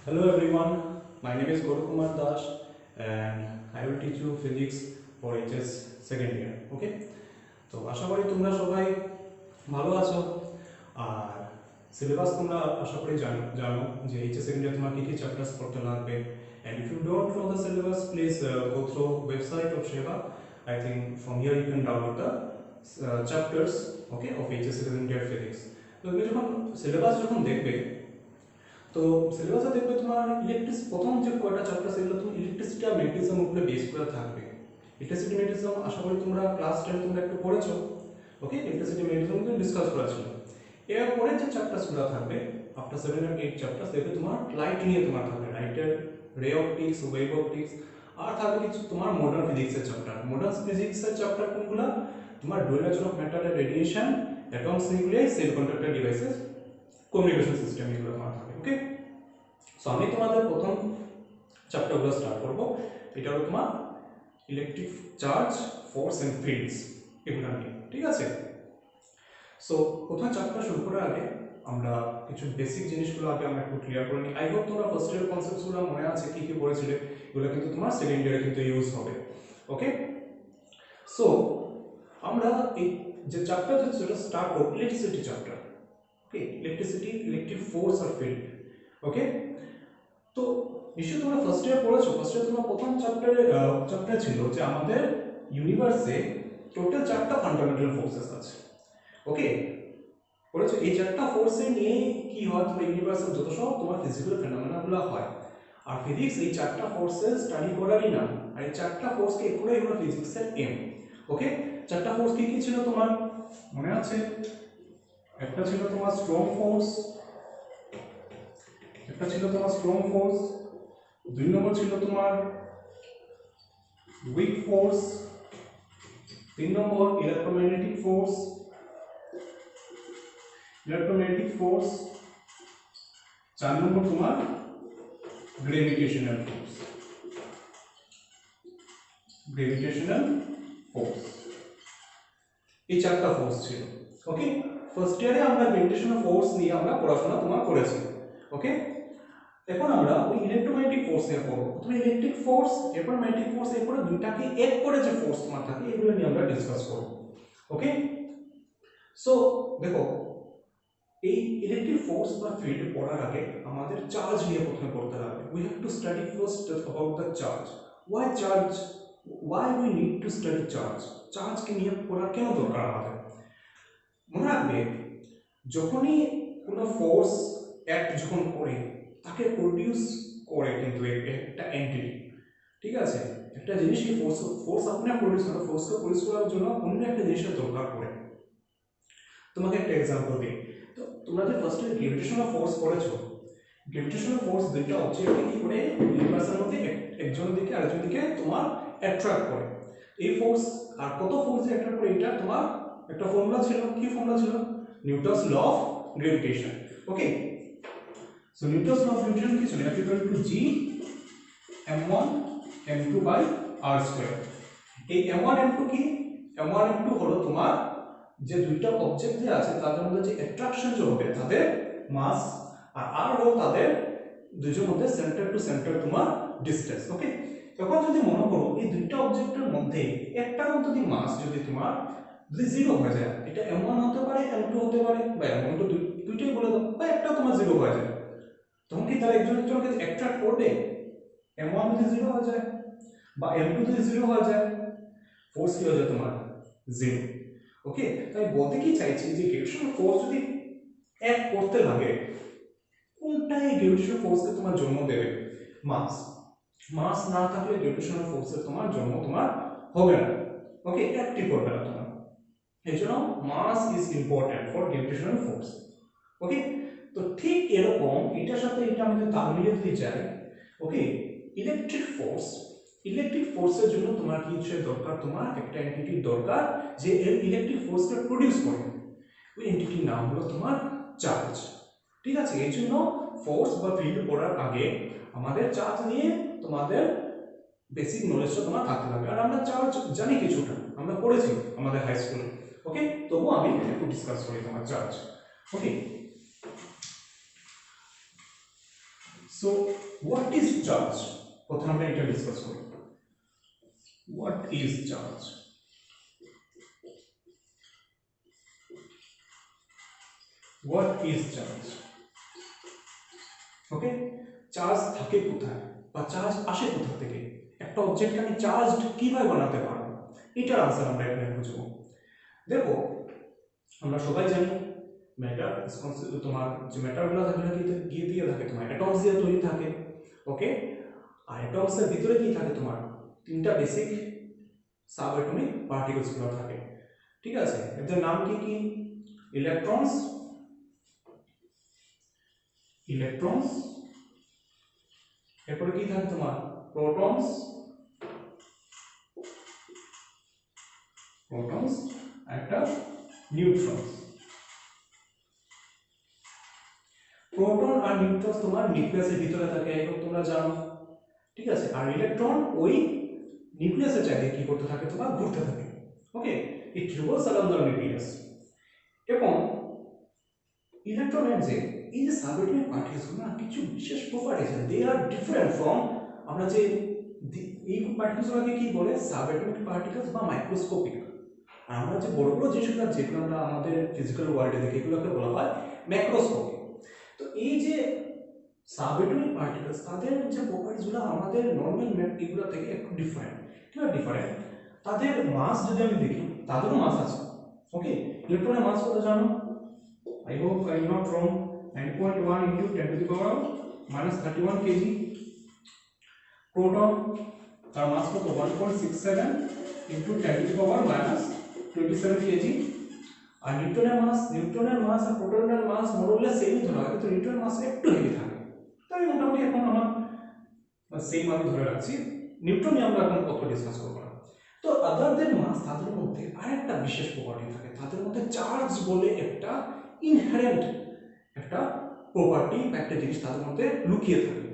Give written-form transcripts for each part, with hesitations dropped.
Hello everyone, my name is Gaurav Kumar Das and I will teach you physics for HS second year. Okay? তো আশা করি তোমরা সবাই ভালো আছো আর syllabus তোমরা আশা করি জানো যে HS second year তোমার কি কি চ্যাপ্টার্স পড়তে লাগবে and if you don't know the syllabus please go through website of Sheva. I think from here you can download the chapters okay of HS second year physics. তো এগুলো যখন syllabus যখন দেখবে তো সিলেবাসে দেখবে তোমার প্রথম যে কয়টা চ্যাপ্টার সেগুলো তুমি ইলেকট্রিসিটি আর ম্যাগনেটিজম উপরে বেস করে থাকবে। ইলেকট্রিসিটি ম্যাগনেটিজম আশা করি তোমরা ক্লাস 10 তোমরা একটু পড়েছো। ওকে, ইলেকট্রিসিটি ম্যাগনেটিজম কিন্তু ডিসকাস করা ছিল। এরপরে যে চ্যাপ্টারসগুলো থাকবে আফটার 7 আর 8 চ্যাপ্টার দেখবে তোমার লাইট নিয়ে তোমার থাকবে, লাইটের রে অপটিক্স, ওয়েভ অপটিক্স, আর থাকবে কিছু তোমার মডার্ন ফিজিক্সের চ্যাপ্টার। মডার্ন ফিজিক্সের চ্যাপ্টার কোনগুলো? তোমার dual nature of matter and radiation, atoms, nucleus, semiconductor devices, communication system, এগুলো তোমার থাকবে। ওকে, সো আমি তোমাদের প্রথম চ্যাপ্টারগুলো স্টার্ট করব। এটা হলো তোমার electric charge, force and fields, এগুলো নিয়ে। ঠিক আছে, সো প্রথম চ্যাপ্টার শুরু করার আগে আমরা কিছু বেসিক জিনিসগুলো আগে আমরা একটু ক্লিয়ার করে নিই। আই হোপ তোমরা ফার্স্ট ইয়ার কনসেপ্টসগুলো মনে আছে কি কি পড়েছিলে, এগুলো কিন্তু তোমার সেকেন্ড ইয়ারে কিন্তু ইউজ হবে। ওকে, সো আমরা এই যে চ্যাপ্টার যেটা স্টার্ট করব ইলেকট্রিসিটি চ্যাপ্টার। ওকে, ইলেকট্রিসিটি, ইলেকট্রিক ফোর্স আর ফিল্ড। ওকে, তো নিশ্চয়ই তোমরা ফার্স্ট ইয়ার পড়েছো। ফার্স্ট ইয়ার তোমরা প্রথম চ্যাপ্টারে ছিল যে আমাদের ইউনিভার্সে টোটাল 4টা ফান্ডামেন্টাল ফোর্সেস আছে। ওকে, পড়েছো এই 4টা ফোর্সে নিয়ে কি হয়, তোমার ইউনিভার্সের যত সব তোমার ফিজিক্যাল ফেনোমেনাগুলো হয়। আর ফিজিক্স এই 4টা ফোর্সেস স্টাডি করারই না, আর এই 4টা ফোর্সকে এগুলোই হলো ফিজিক্সের এম। ওকে, 4টা ফোর্স কি কি ছিল তোমার মনে আছে? একটা ছিল তোমার স্ট্রং ফোর্স, দুই নম্বর ছিল তোমার উইক ফোর্স, 3 নম্বর ইলেকট্রোম্যাগনেটিক ফোর্স, 4 নম্বর তোমার গ্রেভিটেশনাল ফোর্স। এই 4টা ফোর্স ছিল। ওকে, ফার্স্ট ইয়ারে আমরা গ্রেভিটেশনাল ফোর্স নিয়ে আমরা পড়াশোনা তোমার করেছি। ওকে, এখন আমরা ওই ইলেকট্রোম্যাগনেটিক ফোর্স নিয়ে পড়ব। প্রথমে ইলেকট্রিক ফোর্স, এরপর ম্যাগনেটিক ফোর্স, এরপর দুইটাকে এক করে যে ফোর্স তোমার থাকে এগুলো নিয়ে আমরা ডিসকাস করব। ওকে, সো দেখো এই ইলেকট্রিক ফোর্স বা ফিল্ড পড়ার আগে আমাদের চার্জ নিয়ে প্রথমে পড়তে হবে। We have to study first about the charge. Why we need to study charge. চার্জকে নিয়ে পড়ার কেন দরকার আমাদের? মনে রাখবে, যখনই কোনো ফোর্স অ্যাক্ট যখন করে তাকে প্রডিউস করে কিন্তু একটা এন্টিটি। ঠিক আছে, একটা জিনিসকে ফোর্স আপনি প্রডিউস করে, ফোর্সকে প্রডিউস করার জন্য অন্য একটা জিনিসের দরকার পড়ে। তোমাকে একটা एग्जांपल দিই। তো তোমরা যে ফার্স্টে গ্র্যাভিটেশনাল ফোর্স পড়েছো, গ্র্যাভিটেশনাল ফোর্স দুইটা অবজেক্টকে কি করে ইউনিভার্সের মধ্যে একজনের দিকে আরেকজনের দিকে তোমার অ্যাট্রাক্ট করে। এই ফোর্স আর কত ফোর্স অ্যাট্রাক্ট করে এটা তোমার একটা ফর্মুলা ছিল। কি ফর্মুলা ছিল? Newton's law of gravitation. Okay, so Newton's law of gravitation কি ছিল? F = G m1 m2 r square. এই m1 m2 কি? m1 m2 হলো তোমার যে দুইটা অবজেক্ট যে আছে তাদের মধ্যে যে অ্যাট্রাকশন যে হবে তাদের মাস, আর আর হলো তাদের দুইজনের মধ্যে সেন্টার টু সেন্টার তোমার ডিসটেন্স। ওকে, তখন যদি মনে করো এই দুইটা অবজেক্টের মধ্যে একটার মধ্যে যদি মাস যদি তোমার যদি জিরো হয়ে যায়, এটা m1 হতে পারে, m2 হতে পারে, বা m1 তো দুইটাই বলে দাও, বা একটা তোমার জিরো হয়ে যায়, তখন কি তারা একজন একজনকে অ্যাট্রাক্ট করবে? m1 যদি জিরো হয়ে যায় বা m2 যদি জিরো হয়ে যায়, ফোর্স কি হয়ে যায় তোমার? জিরো। ওকে, তাই বলতে কি চাইছি যে গ্র্যাভিটেশনাল ফোর্স যদি এক করতে লাগে, কোনটাই গ্র্যাভিটেশনাল ফোর্সকে তোমার জন্ম দেবে? মাস না থাকলে গ্র্যাভিটেশনাল ফোর্সের তোমার জন্ম তোমার হবে না। ওকে, অ্যাক্টিভ করবে না তোমার। এই জন্য mass is important for gravitational force. Okay, তো ঠিক এরকম এটার সাথে এটা আমি যদি তাল মিলিয়ে দিতে চাই, ওকে, ইলেকট্রিক ফোর্সের জন্য তোমার কি দরকার? তোমার একটা এন্টিটির দরকার যে ইলেকট্রিক ফোর্সকে প্রডিউস করে। ওই এন্টিটির নাম হলো তোমার চার্জ। ঠিক আছে, এর জন্য ফোর্স বা ফিল্ড পড়ার আগে আমাদের চার্জ নিয়ে তোমাদের বেসিক নলেজটা তোমার থাকতে হবে। আর আমরা চার্জ জানি কিছুটা, আমরা পড়েছি আমাদের হাই স্কুলে। ওকে, তবু আমি একটু ডিসকাস করি তোমার charge. Okay, so what is charge, প্রথমে আমরা এটা ডিসকাস করি। What is charge? What is charge? Okay, charge থাকে কোথায় বা চার্জ আসে কোথা থেকে, একটা অবজেক্টকে আমি চার্জড কিভাবে বানাতে পারবো, এটার আনসার আমরা এখানে খুঁজবো। দেখো আমরা সবাই জানি ম্যাটার তোমার যে ম্যাটারগুলো থাকে না কি গিয়ে দিয়ে থাকে তোমার অ্যাটমস দিয়ে তৈরি থাকে। ওকে, আর অ্যাটমসের ভিতরে কি থাকে তোমার তিনটা বেসিক সাব অ্যাটমিক পার্টিকেলসগুলো থাকে। ঠিক আছে, এদের নাম কি কি? ইলেকট্রনস, ইলেকট্রনস, এরপরে কি থাকে তোমার প্রোটনস, প্রোটনস আর একটা নিউট্রনস। প্রোটন আর নিউট্রন তোমার নিউক্লিয়াসের ভিতরে থাকে, এখন তোমরা জানো। ঠিক আছে, আর ইলেকট্রন ওই নিউক্লিয়াসের চারিদিকে কি করতে থাকে তোমার ঘুরতে থাকে। ওকে, ইট রিভলভস অ্যারাউন্ড দ্য নিউক্লিয়াস। এবং ইলেকট্রনের যে এই যে সাবঅ্যাটমিক পার্টিকেলসগুলো না কিছু বিশেষ প্রপার্টিজ আছে, দে আর ডিফারেন্ট ফ্রম আমরা যে এই পার্টিকেলসগুলোকে কি বলে সাবঅ্যাটমিক পার্টিকেলস বা মাইক্রোস্কোপিক। আর আমরা যে বড় বড় জিনিসগুলো যেগুলো আমরা আমাদের ফিজিক্যাল ওয়ার্ল্ডে দেখি এগুলোকে বলা হয় ম্যাক্রোস্কোপিক। তো এই যে সাবঅ্যাটমিক পার্টিকেলস তাদের যে প্রপার্টিসগুলো আমাদের নর্মাল এগুলো থেকে একটু ডিফারেন্ট। কিভাবে ডিফারেন্ট? তাদের মাস যদি আমি দেখি তাদেরও মাস আছে। ওকে, ইলেকট্রনের মাস কত জানো? I hope I am not wrong. 9.1 into 10 to the power minus 31 kg. Proton তার মাস কত? 1.67 into 10 to the power minus 27 kg. আর নিউটনের মাস আর প্রোটনের মাস মোরলে সেমই ধরা হয়, কিন্তু নিউটনের মাস একটু হেভি থাকে। তাই মোটামুটি এখন আমার সেম আমি ধরে রাখছি। নিউট্রন নিয়ে আমরা এখন কত ডিসকাস করব না। তো আদার দেন মাস তাদের মধ্যে আরেকটা বিশেষ প্রপার্টি থাকে, তাদের মধ্যে চার্জ বলে একটা ইনহেরেন্ট একটা প্রপার্টি বা একটা জিনিস তাদের মধ্যে লুকিয়ে থাকে।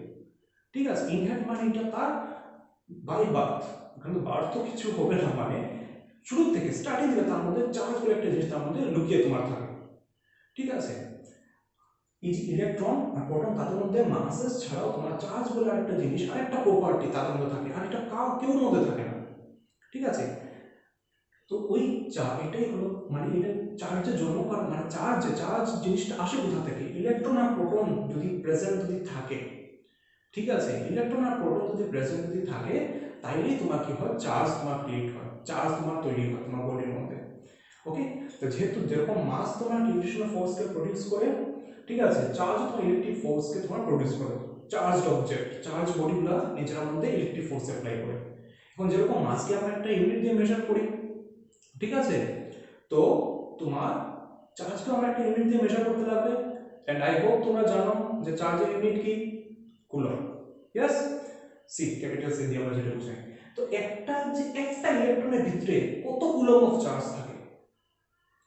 ঠিক আছে, ইনহেরেন্ট মানে এটা তার বাই বার্থ, কিন্তু বার্থ তো কিছু হবে না, মানে শুরু থেকে স্টার্টিং থেকে তার মধ্যে চার্জ বলে একটা জিনিস তার মধ্যে লুকিয়ে তোমার থাকে। ঠিক আছে, এই যে ইলেকট্রন আর প্রোটন তাদের মধ্যে মাসেস ছাড়াও তোমার চার্জ বলে আরেকটা জিনিস আরেকটা প্রপার্টি তাদের মধ্যে থাকে, আর এটা কেউ মধ্যে থাকে না। ঠিক আছে, তো ওই এটাই হলো মানে এটা চার্জের জন্ম কারণ, মানে চার্জ জিনিসটা আসে কোথা থেকে? ইলেকট্রন আর প্রোটন যদি প্রেজেন্ট যদি থাকে, ঠিক আছে, ইলেকট্রন আর প্রোটন যদি প্রেজেন্ট যদি থাকে তাইলেই তোমার কি হয় চার্জ তোমার ক্রিয়েট হয়, চার্জ তোমার তৈরি হয় তোমার বডির মধ্যে। ওকে, তো যেহেতু যেরকম মাস তোমার গ্র্যাভিটেশনাল ফোর্সকে প্রডিউস করে, ঠিক আছে, চার্জ তোমার ইলেকট্রিক ফোর্সকে তোমার প্রডিউস করে। চার্জড অবজেক্ট চার্জ বডিগুলো নিজের মধ্যে ইলেকট্রিক ফোর্স অ্যাপ্লাই করে। এখন যেরকম মাসকে আমরা একটা ইউনিট দিয়ে মেজার করি, ঠিক আছে, তো তোমার চার্জকে আমরা একটা ইউনিট দিয়ে মেজার করতে লাগবে। এন্ড আই হোপ তোমরা জানো যে চার্জের ইউনিট কি? Coulomb. Yes, C capital C দিয়ে আমরা যেটা বুঝাই। তো একটা ইলেকট্রনের ভিতরে কত কুলম্ব অফ চার্জ থাকে?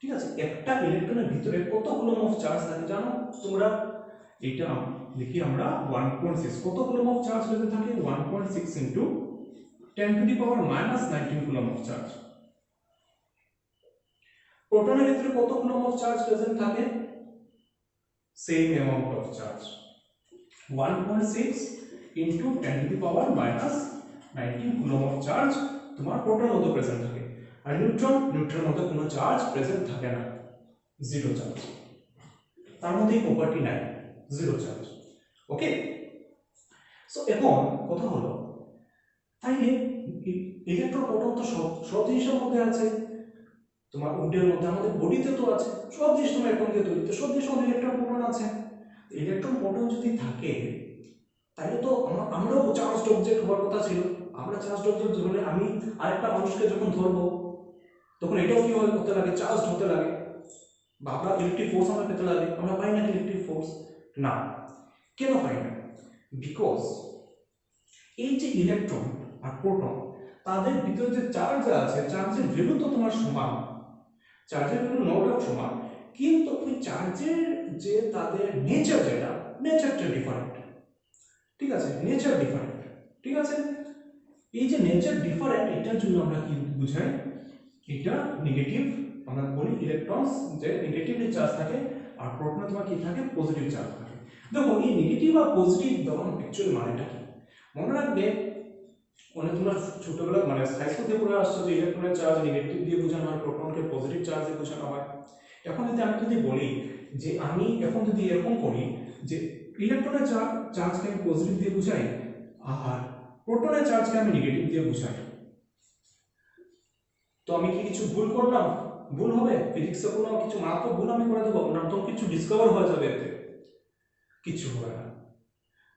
ঠিক আছে, একটা ইলেকট্রনের ভিতরে কত কুলম্ব অফ চার্জ থাকে জানো তোমরা? এটা দেখি আমরা 1.6 কত কুলম্ব অফ চার্জ লেভেল থাকে? 1.6 into 10 to the power minus 19 coulomb of charge. প্রোটনের ভিতরে কত কুলম্ব অফ চার্জ প্রেজেন্ট থাকে? Same amount of charge 1.6 into 10 to the power minus 19 coulomb of charge তোমার প্রোটনের মধ্যে প্রেজেন্ট থাকে। আর নিউট্রনের মধ্যে কোনো চার্জ প্রেজেন্ট থাকে না, জিরো চার্জ, তার মধ্যে এই প্রপার্টি নাই, জিরো চার্জ। ওকে, সো এখন কথা হলো তাইলে ইলেকট্রন প্রোটন তো সব জিনিসের মধ্যে আছে, তোমার উডের মধ্যে আমাদের বডিতে তো আছে, সব জিনিস তোমার অ্যাটম দিয়ে তৈরি, তো সব জিনিস মধ্যে ইলেকট্রন প্রোটন আছে। ইলেকট্রন প্রোটন যদি থাকে তাহলে তো আমরাও চার্জড অবজেক্ট হওয়ার কথা ছিল। আমরা চার্জড অবজেক্ট হলে আমি আরেকটা মানুষকে যখন ধরবো তখন এটাও কি হতে লাগে? চার্জড হতে লাগে, বা আমরা ইলেকট্রিক ফোর্স আমরা পেতে লাগে। আমরা পাই না ইলেকট্রিক ফোর্স? না, কেন পাই না? বিকজ এই যে ইলেকট্রন আর প্রোটন তাদের ভিতরে যে চার্জ আছে, চার্জের ভ্যালু তো তোমার সমান, চার্জের ভ্যালু নো ডাউট সমান, কিন্তু ওই চার্জের যে তাদের নেচার যেটা, নেচারটা ডিফারেন্ট। ঠিক আছে, নেচার ডিফারেন্ট। ঠিক আছে, এই যে নেচার ডিফারেন্ট এটার জন্য আমরা কি বুঝাই? এটা নেগেটিভ, আমরা বলি ইলেকট্রনস যে নেগেটিভলি চার্জ থাকে আর প্রোটনে তোমার কি থাকে? পজিটিভ চার্জ থাকে। দেখো এই নেগেটিভ আর পজিটিভ তখন অ্যাকচুয়ালি মানেটা কি মনে রাখবে মানে তোমরা ছোটবেলা মানে হাইস্কুল পড়ে আসছো যে ইলেকট্রনের চার্জ নেগেটিভ দিয়ে বোঝানো হয় প্রোটনকে পজিটিভ চার্জ দিয়ে বোঝানো হয় এখন যদি আমি যদি বলি যে আমি এখন যদি এরকম করি যে ইলেকট্রনের চার্জকে আমি পজিটিভ দিয়ে বুঝাই আর প্রোটনের চার্জকে আমি নেগেটিভ দিয়ে বুঝাই তো আমি কি কিছু ভুল করলাম ভুল হবে ফিজিক্সে কোনো কিছু মারাত্মক ভুল আমি করে দেবো নতুন কিছু ডিসকভার হয়ে যাবে এতে কিছু হবে না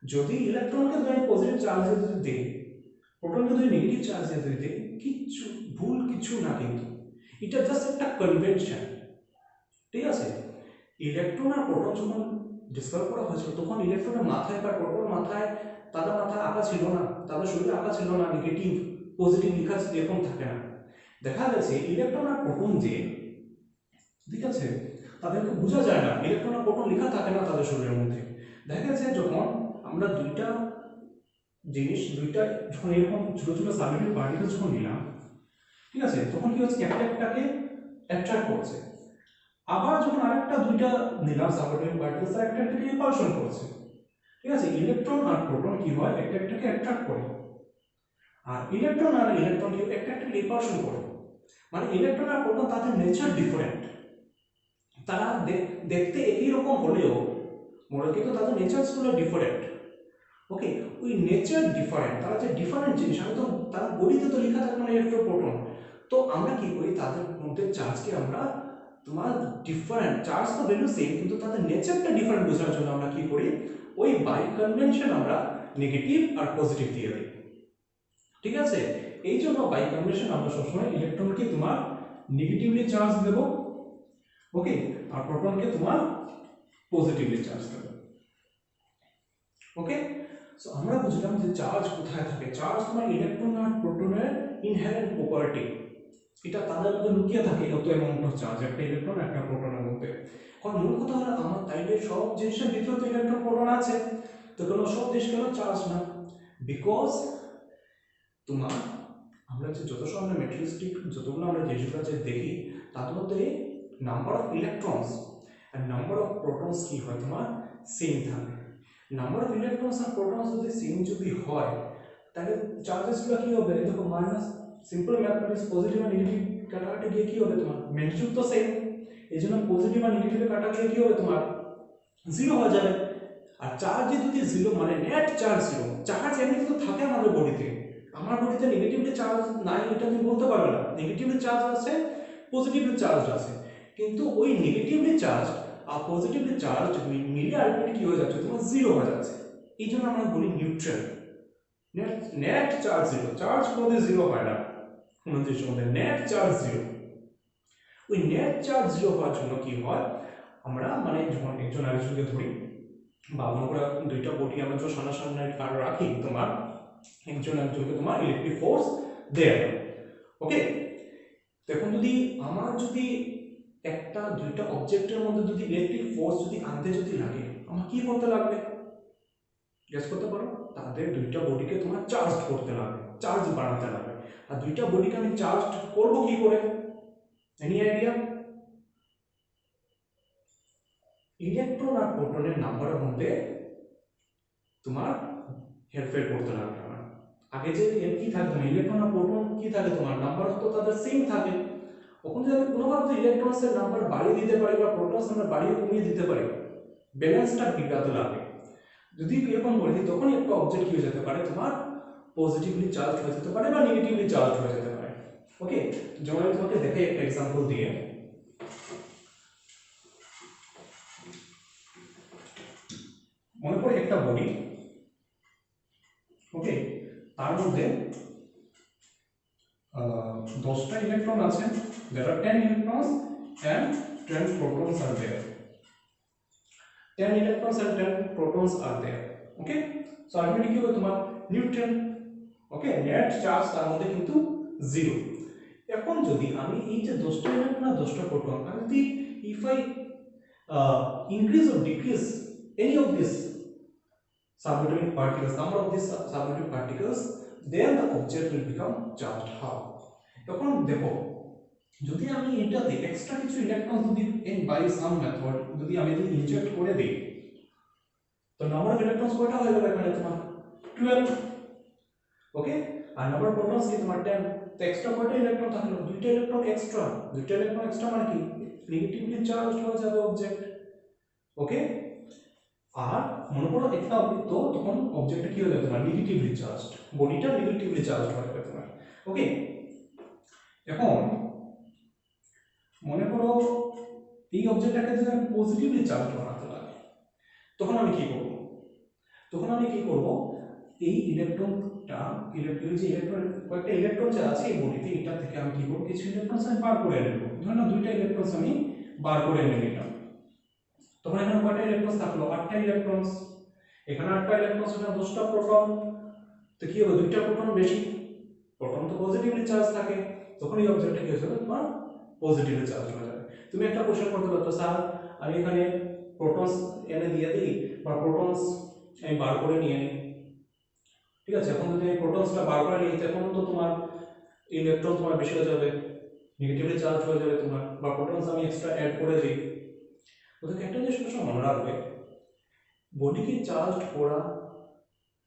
যদি ইলেকট্রনকে যদি আমি পজিটিভ চার্জ যদি দিই প্রোটনকে যদি নেগেটিভ চার্জ যদি দিই কিছু ভুল কিছু না কিন্তু এটা জাস্ট একটা কনভেনশন ঠিক আছে ইলেকট্রন আর প্রোটন যখন ডিসকভার করা হয়েছিল তখন ইলেকট্রনের মাথায় বা প্রোটনের মাথায় তাদের মাথায় আঁকা ছিল না তাদের শরীরে আঁকা ছিল না নেগেটিভ পজিটিভ লেখা এরকম থাকে না দেখা গেছে ইলেকট্রন আর প্রোটন যে ঠিক আছে তাদেরকে বোঝা যায় না ইলেকট্রন আর প্রোটন লেখা থাকে না তাদের শরীরের মধ্যে দেখা গেছে যখন আমরা দুইটা যখন এরকম ছোট ছোট সাবঅ্যাটমিক পার্টিকেল যখন নিলাম ঠিক আছে তখন কি হচ্ছে একটা একটাকে অ্যাট্রাক্ট করছে আবার যখন আরেকটা দুইটা নিলাম সাবঅ্যাটমিক পার্টিকেল তারা একটা একটাকে রিপালশন করছে ঠিক আছে ইলেকট্রন আর প্রোটন কি হয় একটা একটাকে অ্যাট্রাক্ট করে আর ইলেকট্রন কি একটা একটাকে রিপালশন করে মানে ইলেকট্রন আর প্রোটন তাদের নেচার ডিফারেন্ট তারা দেখতে একই রকম হলেও কিন্তু তাদের নেচারগুলো ডিফারেন্ট ওকে ওই নেচার ডিফারেন্ট তারা যে ডিফারেন্ট জিনিস আমি তো তারা গণিতে তো লেখা থাকে না ইলেকট্রন প্রোটন তো আমরা কি করি তাদের মধ্যে চার্জকে আমরা তোমার ডিফারেন্ট চার্জ তো ভ্যালু সেম কিন্তু তাদের নেচারটা ডিফারেন্ট বোঝার জন্য আমরা কি করি ওই বাই কনভেনশন আমরা নেগেটিভ আর পজিটিভ দিয়ে দিই ঠিক আছে এই জন্য বাই কনভেনশন আমরা সবসময় ইলেকট্রনকে তোমার নেগেটিভলি চার্জ দেব ওকে আর প্রোটনকে তোমার পজিটিভলি চার্জ দেব ওকে সো আমরা বুঝলাম যে চার্জ কোথায় থাকে চার্জ তোমার ইলেকট্রন আর প্রোটনের ইনহেরেন্ট প্রপার্টি এটা তাদের মধ্যে লুকিয়ে থাকে কত অ্যামাউন্ট অফ চার্জ একটা ইলেকট্রন একটা প্রোটনের মধ্যে কারণ মূল কথা হলো আমার তাইলে সব জিনিসের ভিতরে তো ইলেকট্রন প্রোটন আছে তো কেন সব জিনিস কেন চার্জ না বিকজ তোমার আমরা যে যত সব আমরা মেটেরিয়ালিস্টিক যতগুলো আমরা জিনিসগুলো যে দেখি তার মধ্যে নাম্বার অফ ইলেকট্রনস আর নাম্বার অফ প্রোটনস কি হয় তোমার সেম থাকে নাম্বার অফ ইলেকট্রনস আর প্রোটনস যদি সেম যদি হয় তাহলে চার্জেসগুলো কি হবে দেখো মাইনাস সিম্পল ম্যাথমেটিক্স পজিটিভ আর নেগেটিভ কাটাকাটি গিয়ে কি হবে তোমার ম্যাগনিটিউড তো সেম এই জন্য পজিটিভ আর নেগেটিভে কাটা গিয়ে কি হবে তোমার জিরো হয়ে যাবে আর চার্জ যদি জিরো মানে নেট চার্জ জিরো চার্জ এমনি তো থাকে আমাদের বডিতে আমার বডিতে নেগেটিভলি চার্জ নাই এটা তুমি বলতে পারবে না নেগেটিভলি চার্জ আছে পজিটিভলি চার্জ আছে কিন্তু ওই নেগেটিভলি চার্জ আর পজিটিভলি চার্জ মিলে আলটিমেটলি কি হয়ে যাচ্ছে তোমার জিরো হয়ে যাচ্ছে এই জন্য আমরা বলি neutral net charge zero charge কোনোদিন জিরো হয় না কোনো জিনিসের মধ্যে নেট চার্জ জিরো ওই নেট চার্জ জিরো হওয়ার জন্য কি হয় আমরা মানে যখন একজন আরেকজনকে ধরি বা আমরা দুইটা বডি আমরা যখন সামনাসামনি রাখি তোমার একজন একজনকে তোমার ইলেকট্রিক ফোর্স দেয় ওকে এখন যদি আমার যদি একটা দুইটা অবজেক্টের মধ্যে যদি ইলেকট্রিক ফোর্স যদি আনতে যদি লাগে আমার কি করতে লাগবে গেস করতে পারো তাদের দুইটা বডিকে তোমার চার্জ করতে লাগবে চার্জ বাড়াতে লাগবে আর দুইটা বডিকে আমি চার্জ করব কি করে এনি আইডিয়া ইলেকট্রন আর প্রোটনের নাম্বারের মধ্যে তোমার হেরফের করতে লাগবে আমার আগে যে এর কি থাকবে ইলেকট্রন আর প্রোটন কি থাকে তোমার নাম্বার তো তাদের সেম থাকে তখন যদি আমি কোনোভাবে ইলেকট্রনসের নাম্বার বাড়িয়ে দিতে পারি বা প্রোটনস নাম্বার বাড়িয়ে কমিয়ে দিতে পারি ব্যালেন্সটা বিগড়াতে লাগে যদি এরকম করে দিই তখন একটা অবজেক্ট কি হয়ে যেতে পারে তোমার পজিটিভলি চার্জ হয়ে যেতে পারে বা নেগেটিভলি চার্জ হয়ে যেতে পারে ওকে যেমন আমি তোমাকে দেখে একটা এক্সাম্পল দিয়ে মনে করে একটা বডি ওকে তার মধ্যে 10টা ইলেকট্রন আছে there are 10 electrons and 10 protons are there 10 electrons and 10 protons are there okay so ultimately কি হবে তোমার নিউট্রাল ওকে নেট চার্জ তার মধ্যে কিন্তু জিরো এখন যদি আমি এই যে 10টা ইলেকট্রন আর 10টা প্রোটন আমি যদি if I increase or decrease any of this subatomic particles number of these subatomic particles then the object will become charged how এখন দেখো যদি আমি এটাতে এক্সট্রা কিছু ইলেকট্রন যদি বাই সাম মেথড যদি আমি যদি ইনজেক্ট করে দিই নাম্বার অফ ইলেকট্রনস কয়টা হয়ে গেল এখানে তোমার 12। ওকে, আর নাম্বার অফ প্রোটনস কি তোমার 10। তো এক্সট্রা কয়টা ইলেকট্রন থাকলো? দুইটা ইলেকট্রন এক্সট্রা। দুইটা ইলেকট্রন এক্সট্রা মানে কি নেগেটিভলি চার্জড হয়ে যাবে অবজেক্ট। ওকে, আর মনে করো একটা তো তখন অবজেক্টটা কি হয়ে যাবে তোমার নেগেটিভলি চার্জড, বডিটা নেগেটিভলি চার্জড হয়ে যাবে তোমার। ওকে, এখন মনে করো এই অবজেক্টটাকে যদি আমি পজিটিভলি চার্জ বানাতে লাগে তখন আমি কি করব? এই ইলেকট্রনটা যে ইলেকট্রন কয়েকটা ইলেকট্রন যে আছে এই বডিতে এটা থেকে আমি কি করব? কিছু ইলেকট্রন আমি বার করে নেব। ধরুন দুইটা ইলেকট্রন আমি বার করে নিলাম, তখন এখানে কয়টা ইলেকট্রন থাকলো? 8টা ইলেকট্রন। এখানে 8টা ইলেকট্রন এখানে 10টা প্রোটন। তো কি হবে? দুইটা প্রোটন বেশি, প্রোটন তো পজিটিভলি চার্জ থাকে, তখন এই অবজেক্টটা কি হয়ে যাবে তোমার পজিটিভলি চার্জ হয়ে যাবে। তুমি একটা কোশ্চেন করতে পারতো, স্যার আমি এখানে প্রোটনস এনে দিয়ে দিই বা প্রোটনস আমি বার করে নিয়ে নিই। ঠিক আছে, এখন যদি আমি প্রোটনসটা বার করে নিই তখন তো তোমার ইলেকট্রন তোমার বেশি হয়ে যাবে, নেগেটিভলি চার্জ হয়ে যাবে তোমার, বা প্রোটনস আমি এক্সট্রা অ্যাড করে দিই। ওদেরকে একটা জিনিস সবসময় মনে রাখবে, বডিকে চার্জ করা,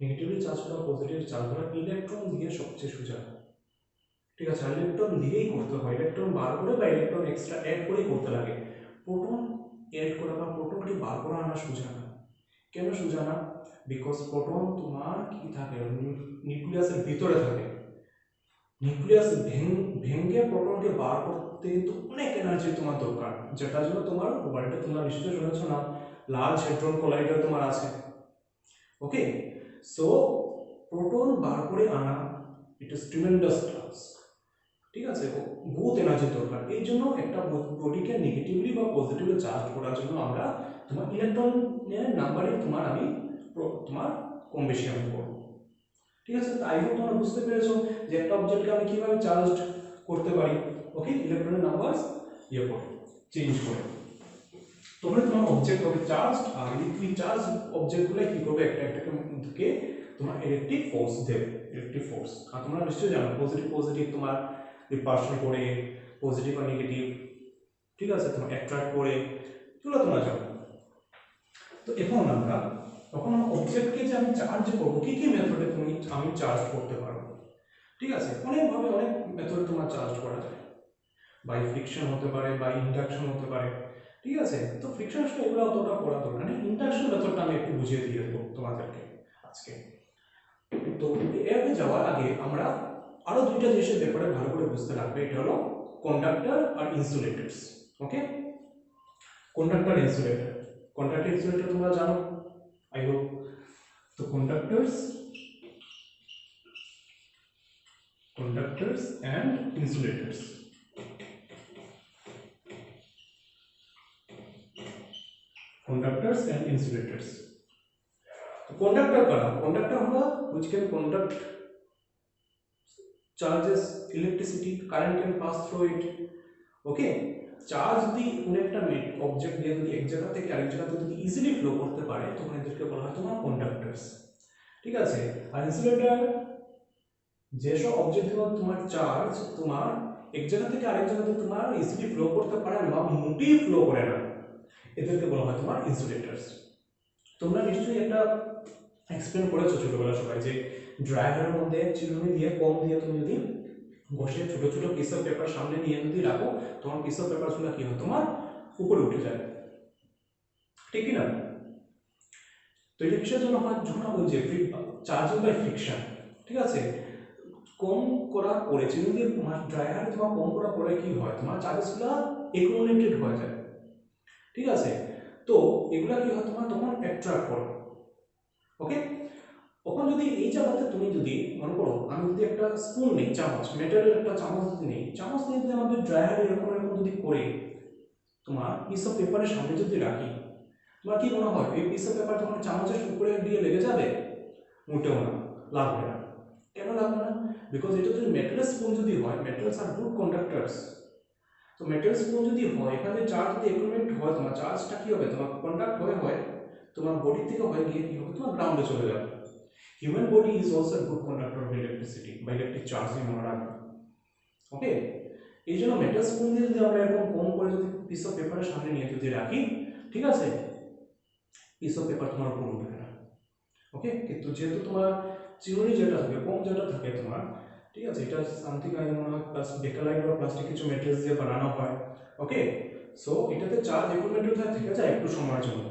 নেগেটিভলি চার্জ করা, পজিটিভ চার্জ করা ইলেকট্রন দিয়ে সবচেয়ে সোজা। ঠিক আছে, ইলেকট্রন দিয়েই করতে হয়, ইলেকট্রন বার করে বা ইলেকট্রন এক্সট্রা অ্যাড করেই করতে লাগে। প্রোটন অ্যাড করা বা প্রোটনকে বার করা আনা সোজা না। কেন সোজা না? বিকজ প্রোটন তোমার কি থাকে, নিউক্লিয়াসের ভিতরে থাকে। নিউক্লিয়াস ভেঙে প্রোটনকে বার করতে কিন্তু অনেক এনার্জি তোমার দরকার, যেটার জন্য তোমার ওয়ার্ল্ডে তোমরা নিশ্চয়ই শুনেছো না, লার্জ হেড্রন কলাইডার তোমার আছে। ওকে, সো প্রোটন বার করে আনা ইট ইজ ট্রিমেন্ডাস টাস্ক। ঠিক আছে, বহুত এনার্জি দরকার। এই জন্য একটা বডিকে নেগেটিভলি বা পজিটিভলি চার্জ করার জন্য আমরা তোমার ইলেকট্রনের নাম্বারে তোমার কম বেশি আমি করবো। ঠিক আছে, তাই হোক তোমরা বুঝতে পেরেছো যে একটা অবজেক্টকে আমি কিভাবে চার্জ করতে পারি। ওকে, ইলেকট্রনের নাম্বার চেঞ্জ করে তোমরা তোমার অবজেক্ট হবে চার্জ, আর এই চার্জ অবজেক্টগুলো কি করবে, একটা একটাকে তোমার ইলেকট্রিক ফোর্স দেবে, ইলেকট্রিক ফোর্স। আর তোমরা নিশ্চয়ই জানো পজিটিভ তোমার রিপালশন করে, পজিটিভ আর নেগেটিভ, ঠিক আছে, তোমার অ্যাট্রাক্ট করে, এগুলো তোমরা জানো। তো এখন আমরা অবজেক্টকে যে আমি চার্জ করবো, কি কি মেথডে আমি চার্জ করতে পারবো। ঠিক আছে, অনেকভাবে অনেক মেথডে তোমার চার্জ করা যায়। বাই ফ্রিকশন হতে পারে, বাই ইন্ডাকশন হতে পারে। ঠিক আছে, তো ফ্রিকশন এগুলো অতটা পড়া দরকার নেই, ইন্ডাকশন মেথডটা আমি একটু বুঝিয়ে দিয়ে দেবো তোমাদেরকে আজকে। তো এর যাওয়ার আগে আমরা আরো দুইটা জিনিসের ব্যাপারে ভালো করে বুঝতে লাগবে, এটা হলো কন্ডাক্টর আর insulators. Okay, conductor insulator, conductor insulator তোমরা জানো আই হোপ। তো conductors and insulators. Conductors and insulators. Conductor करा, conductor होगा which can conduct charges, electricity, current can pass through it. Okay, charge যদি কোন একটা অবজেক্ট দিয়ে যদি এক জায়গা থেকে আরেক জায়গাতে যদি ইজিলি ফ্লো করতে পারে তখন এদেরকে বলা হয় তোমার কন্ডাক্টরস। ঠিক আছে, আর ইনসুলেটর যেসব অবজেক্ট গুলো তোমার চার্জ তোমার এক জায়গা থেকে আরেক জায়গাতে তোমার ইজিলি ফ্লো করতে পারে না বা মোটেই ফ্লো করে না, এদেরকে বলা হয় তোমার ইনসুলেটরস। তোমরা নিশ্চয়ই একটা এক্সপ্লেন করেছো ছোটবেলা সবাই, যে ড্রায়ারের মধ্যে চিরুনি দিয়ে কম দিয়ে তুমি যদি বসে ছোট ছোট পিস অফ পেপার সামনে নিয়ে যদি রাখো তোমার পিস অফ পেপার গুলো কি হয় তোমার উপরে উঠে যায়, ঠিক কি না? তো এটা কিসের জন্য হয়? যখন ওই যে চার্জিং বাই ফ্রিকশন, ঠিক আছে, কম করার পরে চিরুনি দিয়ে ড্রায়ারে তোমার কম করার পরে কি হয় তোমার চার্জেসগুলো একুমুলেটেড হয়ে যায়। ঠিক আছে, তো এগুলা কি হয় তোমার তখন অ্যাট্রাক্ট করে। ওকে, তখন যদি এই জায়গাতে তুমি যদি মনে করো আমি যদি একটা স্পুন নেই, চামচ, মেটালের একটা চামচ যদি নেই, চামচ নিয়ে যদি আমাদের ড্রায়ারে এরকম এরকম যদি করে তোমার পিস অফ পেপারের সামনে যদি রাখি, তোমার কি মনে হয় এই পিস অফ পেপার তোমার চামচের উপরে দিয়ে লেগে যাবে? মোটেও না, লাগবে না। কেন লাগবে না? বিকজ এটা যদি মেটাল স্পুন যদি হয়, মেটালস আর গুড কন্ডাক্টরস, তো মেটাল স্পুন যদি হয় এখানে চার্জ যদি একুমুলেট হয় তোমার চার্জটা কি হবে তোমার কন্ডাক্ট হয় তোমার বডি থেকে হয়ে গিয়ে কি হবে তোমার গ্রাউন্ডে চলে যাবে। Human body is also a good conductor of electricity বা ইলেকট্রিক চার্জ আমরা রাখবো। ওকে, এই জন্য মেটাল স্পুন দিয়ে যদি আমরা এরকম কম করে যদি পিস অফ পেপারের সামনে নিয়ে যদি রাখি, ঠিক আছে, পিস অফ পেপার তোমার উপর উঠবে না। ওকে, কিন্তু যেহেতু তোমার চিরুনি যেটা থাকে, কম যেটা থাকে তোমার, ঠিক আছে, এটা সামথিং আই মনে হয় প্লাস বেকালাইট বা প্লাস্টিক কিছু মেটেরিয়ালস দিয়ে বানানো হয়। ওকে, সো এটাতে চার্জ অটোমেটিক থেকে যায় একটু সময়ের জন্য।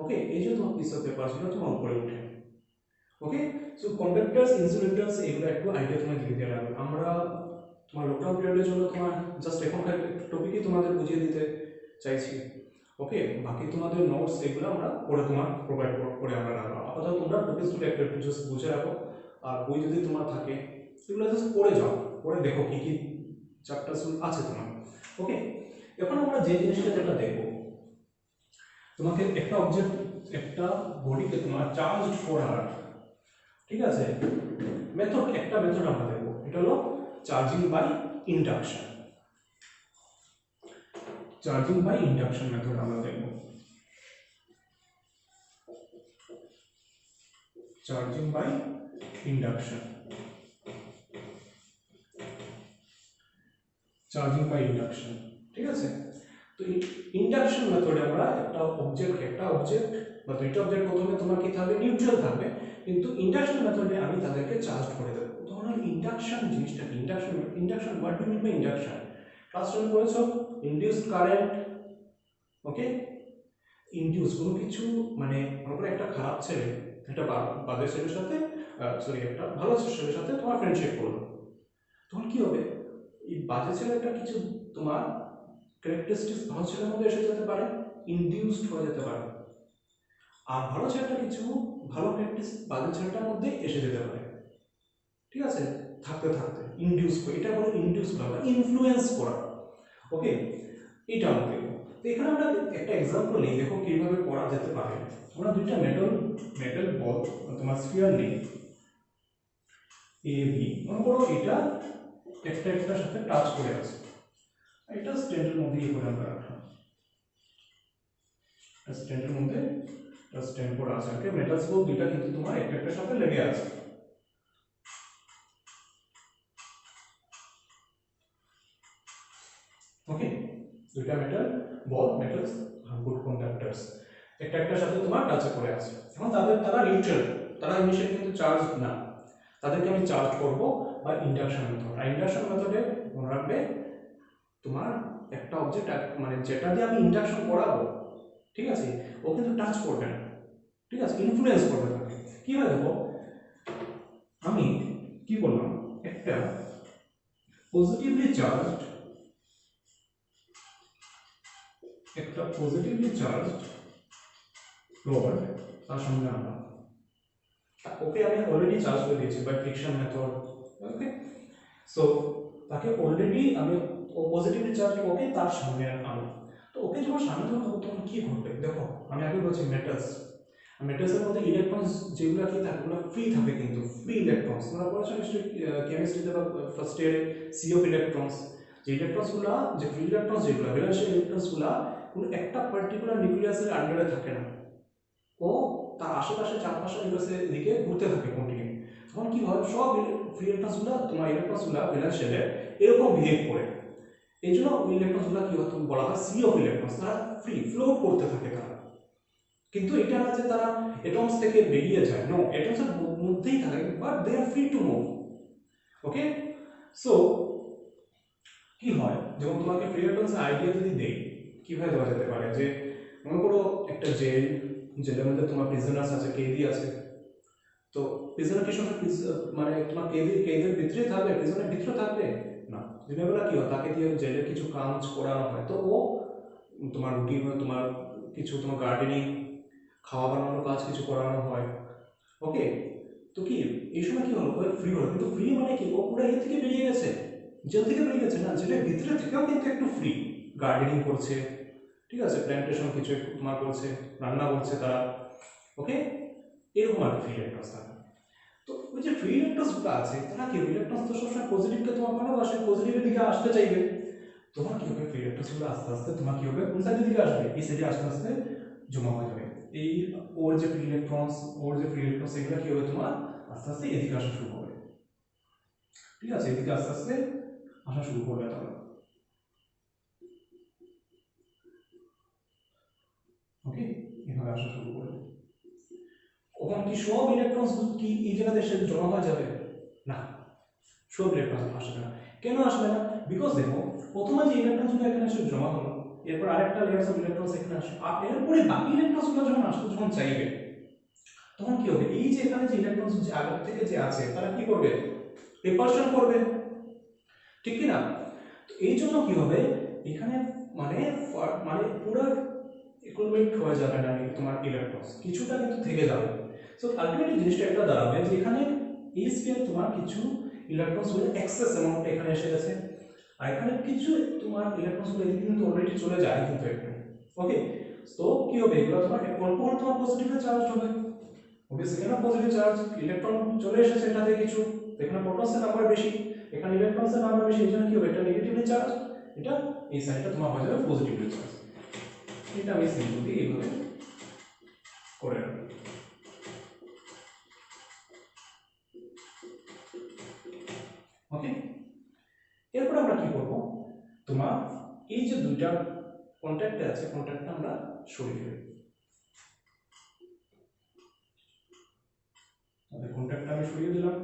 ওকে, এই যে তোমার পিস অফ পেপার ছিল তোমার উপরে উঠে। ওকে, সো কন্ডাক্টরস, ইনসুলেটরস এগুলো একটু আইডিয়া তোমার দিতে দিয়ে রাখবে। আমরা তোমার লকডাউন পিরিয়ডের জন্য তোমার জাস্ট এখনকার টপিকই তোমাদের বুঝিয়ে দিতে চাইছি। ওকে, বাকি তোমাদের নোটস এগুলো আমরা পরে তোমার প্রোভাইড করে আমরা রাখবো। আপাতত তোমরা টপিকসগুলো একটু একটু জাস্ট বুঝে রাখো, আর বই যদি তোমার থাকে এগুলো জাস্ট পড়ে যাও, পড়ে দেখো কি কি চ্যাপ্টার্স আছে তোমার। ওকে, এখন আমরা যে জিনিসটা যেটা দেখবো, তোমাকে একটা অবজেক্ট, একটা বডিকে তোমার চার্জ করার, ঠিক আছে, মেথড, একটা মেথড আমরা দেখবো, এটা হলো charging by induction. Charging by induction method আমরা দেখব। Charging by induction, charging by induction, ঠিক আছে। তো ইন্ডাকশন মেথডে আমরা একটা অবজেক্ট বা দুইটা অবজেক্ট, প্রথমে তোমার কি থাকবে, নিউট্রাল থাকবে, কিন্তু ইন্ডাকশন মেথডে আমি তাদেরকে চার্জ করে দেবো। ধরুন ইন্ডাকশন জিনিসটা কি, induction what do mean by induction? Class 10 করেছো, ইনডিউসড কারেন্ট। ওকে, ইনডিউস কোনো কিছু, মানে মনে করো একটা খারাপ ছেলে একটা বাজে ছেলের সাথে, সরি, একটা ভালো ছেলের সাথে তোমার ফ্রেন্ডশিপ করলো, তখন কি হবে, এই বাজে ছেলেটা কিছু তোমার ক্যারেক্টারিস্টিক্স ভালো ছেলের মধ্যে এসে যেতে পারে, ইনডিউসড হয়ে যেতে পারে, আর ভালো ছেলেটা কিছু ভালো ক্যারেক্টারিস্টিক্স বাজে ছেলেটার মধ্যে এসে যেতে পারে, ঠিক আছে, থাকতে থাকতে ইনডিউস করে, এটা বলে ইনডিউস করা বা ইনফ্লুয়েন্স করা। ওকে, এটা আমরা দেখবো। তো এখানে আমরা একটা এক্সাম্পল নিই, দেখো কিভাবে করা যেতে পারে। আমরা দুইটা মেটাল বল তোমার স্ফিয়ার নেই, এ বি, মনে করো এটা একটার সাথে টাচ করে আছে, এটা স্ট্যান্ডের মধ্যে ইয়ে করে আমরা রাখলাম, স্ট্যান্ডের মধ্যে স্ট্যান্ড করে আছে। ওকে, মেটালস বল দুইটা কিন্তু তোমার একটার সাথে লেগে আছে। ওকে, দুইটা মেটালস গুড কন্ডাক্টরস, একটার সাথে তোমার টাচে করে আছে। এখন তারা নিউট্রাল, তারা ইনিশিয়ালি কিন্তু চার্জ না, তাদেরকে আমি চার্জ করব বা ইন্ডাকশন মেথড। আর ইন্ডাকশন মেথডে মনে রাখবে তোমার একটা অবজেক্ট, মানে যেটা দিয়ে আমি ইন্ডাকশন করাবো, ঠিক আছে, ও কিন্তু টাচ করবে না, ঠিক আছে, ইনফ্লুয়েন্স করবে তাকে। কি হয় দেখো, আমি কি করলাম, একটা পজিটিভলি চার্জড রড তার সঙ্গে আনলাম, ওকে আমি অলরেডি চার্জ করে দিয়েছি by friction method. Okay, so তাকে অলরেডি আমি, ও পজিটিভলি চার্জ, ওকে তার সামনে আনলাম। তো ওকে যখন সামনে রাখবো তখন কি ঘটবে দেখো, আমি আগে বলছি মেটালসের মধ্যে ইলেকট্রনস যেগুলো কি থাকে, ওগুলো ফ্রি থাকে, কিন্তু ফ্রি ইলেকট্রনস তোমরা পড়েছো নিশ্চয়ই কেমিস্ট্রিতে বা ফার্স্ট ইয়ারে, সি অফ ইলেকট্রনস, যে ইলেকট্রনসগুলো, যে ফ্রি ইলেকট্রনস যেগুলো, ভ্যালেন্সিয়াল ইলেকট্রনসগুলো কোনো একটা পার্টিকুলার নিউক্লিয়াসের আন্ডারে থাকে না, ও তার আশেপাশে চারপাশে নিউক্লিয়াসের দিকে ঘুরতে থাকে কন্টিনিউ। তখন কি হয়, সব ফ্রি ইলেকট্রনসগুলো, তোমার ইলেকট্রনসগুলো ভ্যালেন্সিয়ালে এরকম বিহেভ করে, এই জন্য ওই ইলেকট্রনসগুলো কি হতো, বলা হয় সি অফ ইলেকট্রনস, তারা ফ্রি ফ্লোট করতে থাকে তারা। কিন্তু এটা না যে তারা এটমস থেকে বেরিয়ে যায়, নো, এটমসের মধ্যেই থাকে, but they are free to move. Okay, so কি হয়, যেমন তোমাকে ফ্রি ইলেকট্রনসের আইডিয়া যদি দেই, কিভাবে দেওয়া যেতে পারে, যে মনে করো একটা জেলের মধ্যে তোমার প্রিজনার্স আছে, কেদি আছে, তো প্রিজনার কি সময় মানে তোমার কেদের ভিতরে থাকবে, প্রিজনের ভিতরে থাকবে না, দিনের বেলা কি হয়, তাকে দিয়ে জেলের কিছু কাজ করানো হয়, তো ও তোমার রুটিন, তোমার কিছু তোমার গার্ডেনিং, খাওয়া বানানোর কাজ কিছু করানো হয়। ওকে, তো কি এই সময় কি হলো, ফ্রি হলো, কিন্তু ফ্রি মানে কি, ও পুরো ইয়ে থেকে বেরিয়ে গেছে, জেল থেকে বেরিয়ে গেছে না, জেলের ভিতরে থেকেও কিন্তু একটু ফ্রি, গার্ডেনিং করছে, ঠিক আছে, প্ল্যান্টেশন কিছু একটু তোমার করছে, রান্না করছে তারা। ওকে, এরকম আর ফ্রি ইলেকট্রনস থাকে। তো ওই যে ফ্রি ইলেকট্রনসগুলো আছে, তারা কি, ইলেকট্রনস তো সবসময় পজিটিভকে তোমার ভালোবাসে, পজিটিভের দিকে আসতে চাইবে, তোমার কি হবে, ফ্রি ইলেকট্রনসগুলো আস্তে আস্তে তোমার কি হবে, কোন সাইডের দিকে আসবে, এই সাইডে আস্তে আস্তে জমা হয়ে যাবে। এই ওর যে ফ্রি ইলেকট্রনস, এগুলো কি হবে, তোমার আস্তে আস্তে এদিকে আসা শুরু হবে, ঠিক আছে, এদিকে আস্তে আস্তে আসা শুরু করবে তাহলে। ওকে, এভাবে আসা শুরু করবে। তখন কি সব ইলেকট্রনস কি এই জায়গাতে এসে জমা হয়ে যাবে? না, সব ইলেকট্রন আসবে না। কেন আসবে না? বিকজ দেখো প্রথমে যে ইলেকট্রনসগুলো এখানে এসে জমা হলো, এরপর আরেকটা লেয়ার অফ ইলেকট্রনস এখানে আসে, আর এরপরে বাকি ইলেকট্রনসগুলো যখন আসতে যখন চাইবে তখন কি হবে? এই যে এখানে যে ইলেকট্রনস যে আগে থেকে যে আছে তারা কি করবে? রিপালশন করবে, ঠিক কি না? তো এই জন্য কি হবে এখানে মানে মানে পুরো ইকুইভ্যালেন্ট হয়ে যাবে না তোমার ইলেকট্রনস, কিছুটা কিন্তু থেকে যাবে। সো আলটিমেটলি জিনিসটা একটা দাঁড়াবে যে এখানে এই স্ফিয়ার তোমার কিছু ইলেকট্রনস গুলো এক্সেস অ্যামাউন্ট এখানে এসে গেছে, আর এখানে কিছু তোমার ইলেকট্রনস গুলো এদিকে কিন্তু অলরেডি চলে যায় কিন্তু একটু। ওকে, তো কি হবে? এগুলো তোমার অল্প অল্প তোমার পজিটিভলি চার্জ হবে। অবভিয়াসলি কেন পজিটিভ চার্জ? ইলেকট্রন চলে এসেছে এটাতে কিছু, এখানে প্রোটনসের নাম্বার বেশি, এখানে ইলেকট্রনসের নাম্বার বেশি, এই জন্য কি হবে? এটা নেগেটিভলি চার্জ, এটা এই সাইডটা তোমার হয়ে যাবে পজিটিভলি চার্জ। এটা আমি সিম্পলি এইভাবে করে রাখবো। ওকে, এরপর আমরা কি করব? তোমার এই যে দুইটা কন্ট্যাক্টে আছে, কন্ট্যাক্টটা আমরা সরিয়ে ফেলব। তাহলে কন্ট্যাক্টটা আমি সরিয়ে দিলাম,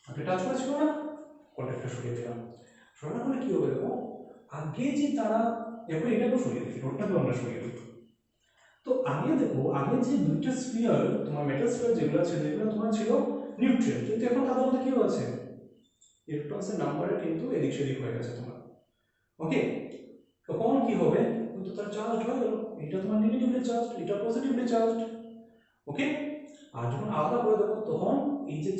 আগে টাচ করেছিল না, কন্ট্যাক্টটা সরিয়ে দিলাম। সরানোর ফলে কি হবে দেখো, আগে যে তারা, এরপর এটাকেও সরিয়ে দিই, রোডটাকেও আমরা সরিয়ে দিই। তো আগে দেখো, আগে যে দুইটা স্ফিয়ার তোমার মেটাল স্ফিয়ার যেগুলো ছিল, যেগুলো তোমার ছিল নিউট্রাল, কিন্তু এখন তাদের মধ্যে কি হয়েছে? ইলেকট্রনসের নাম্বারটা কিন্তু এদিক সেদিক হয়ে গেছে তোমার। ওকে, তখন কি হবে? কিন্তু তার চার্জ হয়ে গেল, এটা তোমার নেগেটিভলি চার্জ, এটা পজিটিভলি চার্জ। ওকে, আর যখন আলাদা করে দেবো তখন এই যে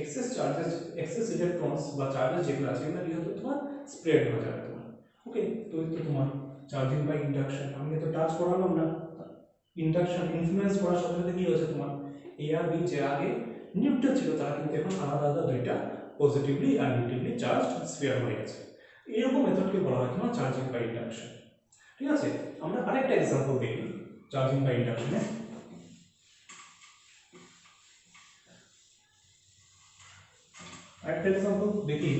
এক্সেস চার্জেস, এক্সেস ইলেকট্রনস বা চার্জেস যেগুলো আছে এগুলো কি হবে? তোমার স্প্রেড হয়ে যাবে তোমার। ওকে, তো এই তো তোমার চার্জিং বাই ইন্ডাকশন, আমি তো টাচ করালাম না, ইন্ডাকশন ইনফ্লুয়েন্স করার সাথে সাথে কি হয়েছে তোমার এ আর বি যে আগে নিউট্রাল ছিল তারা কিন্তু এখন আলাদা আলাদা দুইটা পজিটিভলি আর নেগেটিভলি চার্জ স্ফিয়ার হয়ে গেছে। এরকম মেথডকে বলা হয় তোমার চার্জিং বাই ইন্ডাকশন। ঠিক আছে, আমরা আরেকটা এক্সাম্পল দেখি চার্জিং বাই ইন্ডাকশনে। আরেকটা এক্সাম্পল দেখি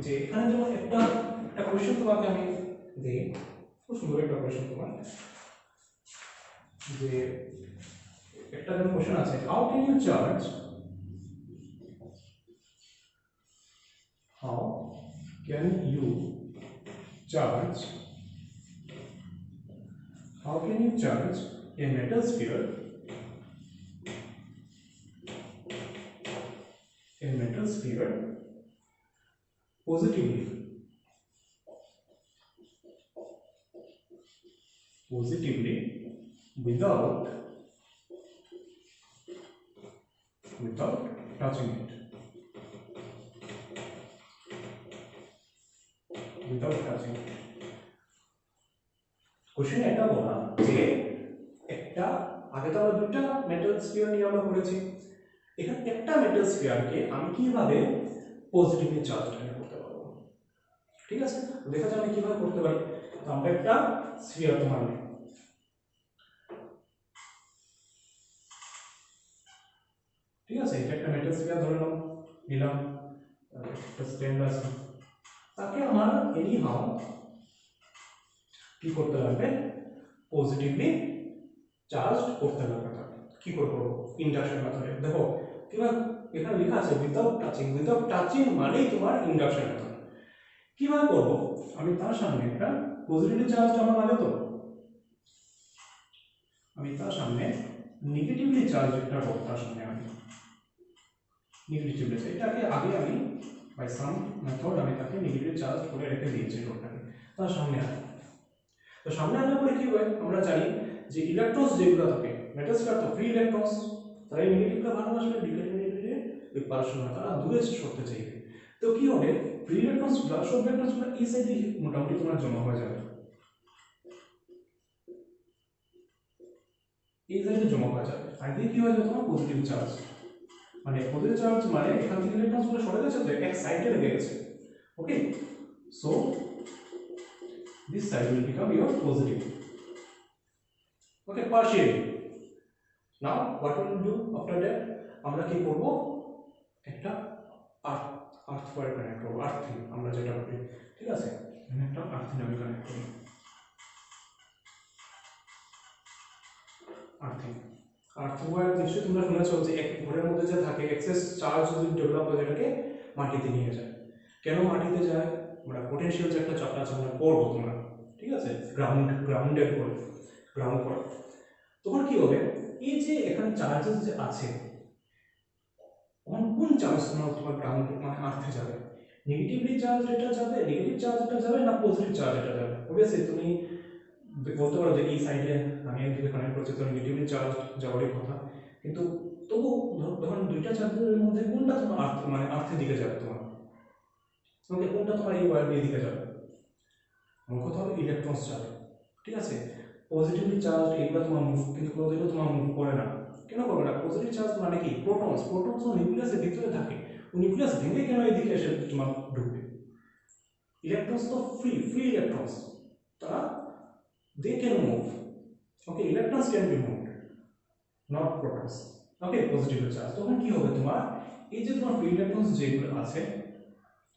যে এখানে যেমন একটা একটা কোশ্চেন তোমাকে আমি দিই, খুব সুন্দর একটা কোশ্চেন তোমার, যে একটা যেমন কোশ্চেন আছে, how can you charge, how can you charge how can you charge a metal sphere positively without touching it, question এটা বলা যে একটা, আগে তো আমরা দুইটা মেটাল স্ফিয়ার নিয়ে আমরা করেছি, এখানে একটা মেটাল স্ফিয়ারকে আমি কিভাবে পজিটিভলি চার্জ করতে পারবো। ঠিক আছে, দেখা যাক আমি কিভাবে করতে পারি। তো আমরা একটা স্ফিয়ার তোমার নিই, ঠিক আছে, এটা একটা মেটাল স্ফিয়ার ধরে নিলাম, একটা স্ট্যান্ড আছে, তাকে আমার এনি হাউ কি করতে লাগবে? পজিটিভলি চার্জ করতে লাগবে। কি করে করবো? ইন্ডাকশন মেথডে। দেখো কিভাবে এখানে লেখা আছে উইদাউট টাচিং মানেই তোমার ইন্ডাকশন মেথড। কিভাবে করবো? আমি তার সামনে একটা পজিটিভলি চার্জ আমার লাগে, তো আমি তার সামনে নেগেটিভলি চার্জ একটা করব, তার সামনে আমি নেগেটিভলি, এটাকে আগে আমি বাই সাম মেথড আমি তাকে নেগেটিভ চার্জ করে রেখে দিয়েছি রোডটাকে, তার সামনে আনি। তো সামনে আনার পরে কি হয়? আমরা জানি যে ইলেকট্রনস যেগুলো থাকে মেটাল স্ফিয়ার তো ফ্রি ইলেকট্রনস, তারা নেগেটিভটা ভালোবাসবে, নেগেটিভে রিপালশন হয়, তারা দূরে সরতে চাইবে। তো কি হবে? ফ্রি ইলেকট্রনস গুলো, সব ইলেকট্রনস গুলো এই সাইডে মোটামুটি তোমার জমা হয়ে যাবে, এই সাইডে জমা হয়ে যাবে, আর এদিকে কি হয়ে যাবে? তোমার পজিটিভ চার্জ, মানে পজিটিভ চার্জ মানে এখান থেকে ইলেকট্রনস গুলো সরে গেছে, তো এক সাইডে লেগে গেছে। ওকে, so this side will become your positive. Okay, partially. Now what we will do after that? আমরা কি করব? একটা আর্থ ওয়্যার কানেক্ট করব, আর্থিং আমরা যেটা করি, ঠিক আছে, এখানে একটা আর্থিং আমি কানেক্ট করব, আর্থওয়্যার নিশ্চয়ই তোমরা শুনেছো যে এক ঘরের মধ্যে যে থাকে এক্সেস চার্জ যদি ডেভেলপ হয়ে এটাকে মাটিতে নিয়ে যায়। কেন মাটিতে যায়? আমরা পোটেনশিয়াল যে একটা চ্যাপ্টার আছে আমরা পড়বো তোমরা, ঠিক আছে, গ্রাউন্ডেড করে, গ্রাউন্ড করে। তখন কি হবে, এই যে এখানে চার্জেস যে আছে তখন কোন চার্জ তোমার গ্রাউন্ড মানে আর্থে যাবে? নেগেটিভলি চার্জ এটা যাবে, নেগেটিভ চার্জ এটা যাবে না পজিটিভ চার্জ এটা যাবে? অবভিয়াসলি তুমি বলতে পারো যে এই সাইডে আমি একদিকে কানেক্ট করছি তো নেগেটিভলি চার্জ যাওয়ারই কথা, কিন্তু তবু ধরুন দুইটা চার্জের মধ্যে কোনটা তোমার আর্থ মানে আর্থের দিকে যাবে তোমার? ওকে, কোনটা তোমার এই ওয়্যার দিয়ে দিকে যাবে? আমার কথা হলো ইলেকট্রনস যাবে, ঠিক আছে। পজিটিভলি চার্জ এগুলো তোমার মুভ কিন্তু কোনোদিনও তোমার মুভ করে না। কেন করবে না? পজিটিভ চার্জ মানে কি? প্রোটনস, প্রোটনস তো নিউক্লিয়াসের ভিতরে থাকে, নিউক্লিয়াস ভেঙে কেন এদিকে এসে তোমার ঢুকবে? ইলেকট্রনস তো ফ্রি ফ্রি ইলেকট্রনস, তারা they can move, okay, electrons can be moved, not protons, okay, positive charge। তখন কি হবে তোমার এই যে তোমার ফ্রি ইলেকট্রনস যেগুলো আছে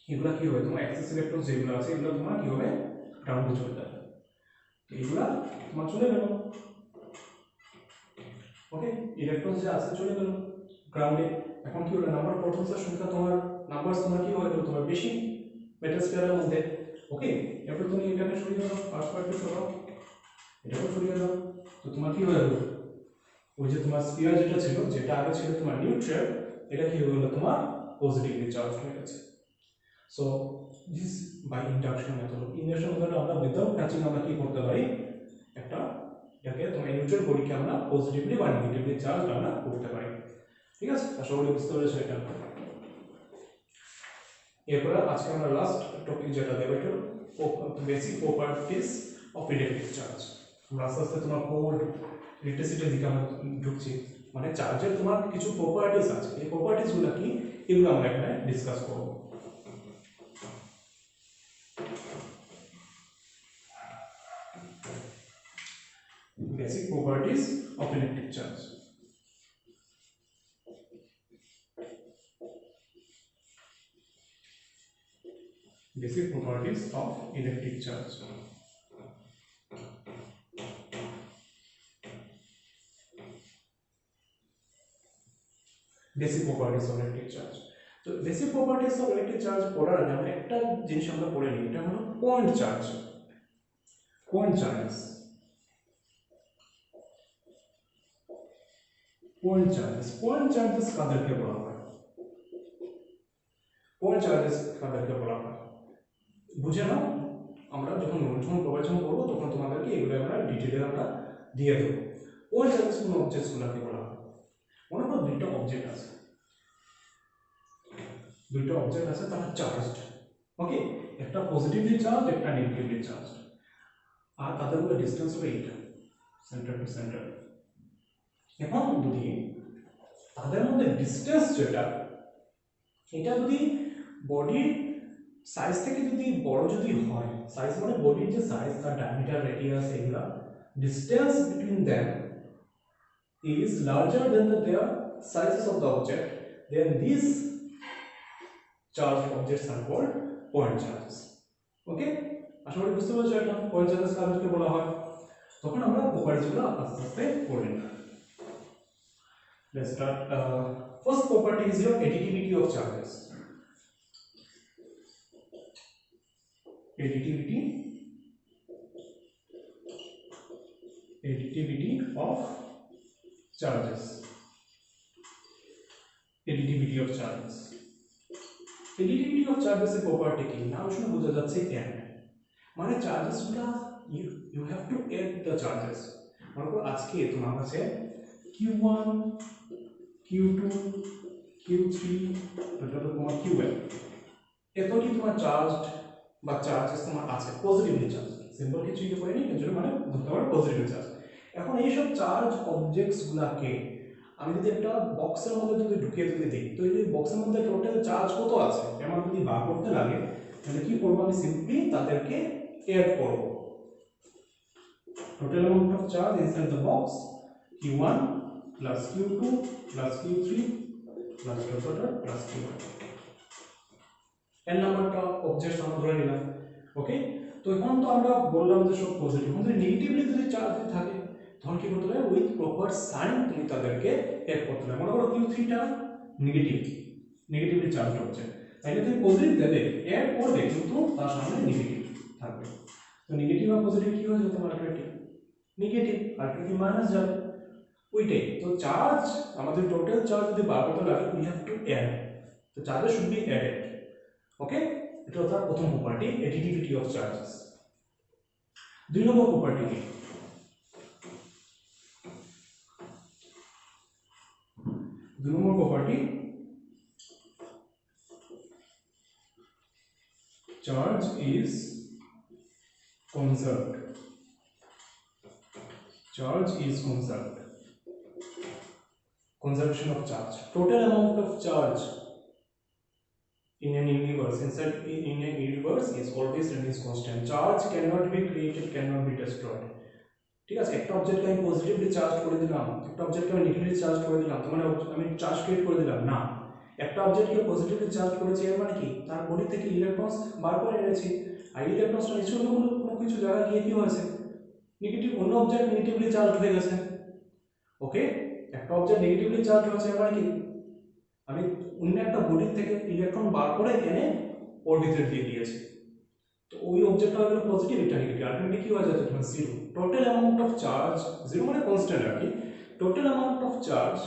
এগুলো কি হবে, তোমার এক্সেস ইলেকট্রনস যেগুলো আছে এগুলো তোমার কি হবে, গ্রাউন্ডে চলে যাবে, এইগুলা তোমার চলে গেল, ওকে, ইলেকট্রনস যে আছে চলে গেল গ্রাউন্ডে। এখন কি হলো, নাম্বার অফ প্রোটনসের সংখ্যা তোমার নাম্বারস তোমার কি হয়ে গেল, তোমার বেশি মেটাল স্ফিয়ারের মধ্যে, ওকে। এরপর তুমি এটাকে সরিয়ে দাও, ফার্স্ট পার্টকে সরাও, এটাকে সরিয়ে দাও, তো তোমার কি হয়ে গেল, ওই যে তোমার স্ফিয়ার যেটা ছিল, যেটা আগে ছিল তোমার নিউট্রাল, এটা কি হয়ে গেল তোমার পজিটিভলি চার্জ হয়ে গেছে। So this by induction method, induction মেথডে আমরা উইদাউট টাচিং আমরা কি করতে পারি, একটা এটাকে তোমার নিউট্রাল বডিকে আমরা পজিটিভলি বা নেগেটিভলি চার্জ আমরা করতে পারি, ঠিক আছে। আশা করি বুঝতে পেরেছো এটা। এরপরে আজকে আমরা লাস্ট টপিক যেটা দেব এটা basic properties of electric charge. আমরা আস্তে আস্তে তোমার কোড ইলেকট্রিসিটির দিকে আমরা ঢুকছি, মানে চার্জের তোমার কিছু প্রপার্টিজ আছে, এই প্রপার্টিজগুলো কি এগুলো আমরা এখানে ডিসকাস করব। Basic properties of electric charge. Basic properties of electric charge. Basic properties of electric charge. তো basic properties of electric charge পড়ার আগে আমরা একটা জিনিস আমরা পড়ে নিই, এটা হলো point charge. Point charges, point charges, point charges কাদেরকে বলা হয়? পয়েন্ট চার্জেস কাদেরকে বলা হয় বুঝে নাও, আমরা যখন প্রবচন করবো তখন তোমাদেরকে এগুলো আমরা ডিটেইলে আমরা দিয়ে দেবো। পয়েন্ট চার্জেস কোন অবজেক্টসগুলোকে বলা হয়? মনে করো দুইটা অবজেক্ট আছে, দুইটা অবজেক্ট আছে তারা চার্জড, ওকে, একটা পজিটিভলি চার্জ একটা নেগেটিভলি চার্জ, আর তাদের মধ্যে ডিসটেন্স হলো এইটা, সেন্টার টু সেন্টার। এখন যদি তাদের মধ্যে ডিসটেন্স যেটা, এটা যদি বডির সাইজ থেকে যদি বড় যদি হয়, সাইজ মানে বডির যে সাইজ তার ডায়ামিটার রেডিয়াস এগুলা, distance between them is larger than their sizes of the object, then these charged objects are called point charges, ওকে। আশা করি বুঝতে পারছো এটা পয়েন্ট চার্জেস কাদেরকে বলা হয়। তখন আমরা প্রপার্টিজগুলো আস্তে আস্তে পড়ে নিই। Let's start. First property is your additivity of charges. Additivity of charges. Additivity of charges. Additivity of charges এর প্রপার্টি কি? নাম শুনে বোঝা যাচ্ছে অ্যাড, মানে চার্জেসগুলো you have to add the charges। মনে করো আজকে তোমার কাছে Q1 Q2 Q3 টোটাল তোমার Qn এতটি তোমার চার্জড বা চার্জেস তোমার আছে, পজিটিভলি চার্জ, সিম্পল কিছু ইয়ে করে নি এর জন্য মানে ধরতে পারো পজিটিভ চার্জ। এখন এই সব চার্জ অবজেক্টসগুলোকে আমি যদি একটা বক্সের মধ্যে যদি ঢুকিয়ে যদি দিই, তো এই বক্সের মধ্যে টোটাল চার্জ কত আছে আমার যদি বার করতে লাগে, তাহলে কি করব, আমি সিম্পলি তাদেরকে এড করব। Total amount of charge inside the box Q1 plus Q2 plus Q3 plus total plus Q1, n নাম্বারটা অবজেক্ট আমরা ধরে নিলাম, ওকে। তো এখন তো আমরা বললাম যে সব পজিটিভ, কিন্তু নেগেটিভলি যদি চার্জ থাকে তখন কি করতে হবে, উইথ প্রপার সাইন তুমি তাদেরকে অ্যাড করতে হবে। মনে করো Q3 টা নেগেটিভলি চার্জ হচ্ছে, তাইলে তুমি পজিটিভ দেবে, অ্যাড করবে, কিন্তু তার সামনে নেগেটিভ থাকবে। তো নেগেটিভ আর পজিটিভ কি হয়ে যেতে পারে, নেগেটিভ আর কি মাইনাস যাবে, ওইটাই। তো চার্জ, আমাদের টোটাল চার্জ যদি বার করতে লাগে, উই হ্যাভ টু অ্যাড, তো চার্জেস শুড বি অ্যাডেড। ওকে, এটা তার প্রথম প্রপার্টি, অ্যাডিটিভিটি অফ চার্জেস। দুই নম্বর প্রপার্টি কি, দুই number property, charge is conserved, charge is conserved, conservation of charge. Total amount of charge in an universe, in a universe is always remains constant. Charge cannot be created, cannot be destroyed. ঠিক আছে, একটা অবজেক্টকে আমি positively charge করে দিলাম, একটা অবজেক্টকে আমি negatively charge করে দিলাম, তো মানে আমি চার্জ ক্রিয়েট করে দিলাম না। একটা অবজেক্টকে পজিটিভলি চার্জ করেছি, এর মানে কি, তার বডি থেকে ইলেকট্রনস বার করে এনেছি, আর ইলেকট্রনসটা নিশ্চয়ই কোনো কিছু জায়গায় গিয়ে কি হয়েছে, নেগেটিভ, অন্য অবজেক্ট নেগেটিভলি চার্জ হয়ে গেছে। ওকে, একটা অবজেক্ট নেগেটিভলি চার্জ হয়েছে, এর মানে কি, আমি অন্য একটা বডি থেকে ইলেকট্রন বার করে এনে ওর ভিতরে দিয়ে দিয়েছি, তো ওই অবজেক্টটা হলো পজিটিভ, এটা নেগেটিভ, আলটিমেটলি কি হয়ে যাচ্ছে, তোমার zero. Total amount of charge, zero মানে কনস্ট্যান্ট আর কি, total amount of charge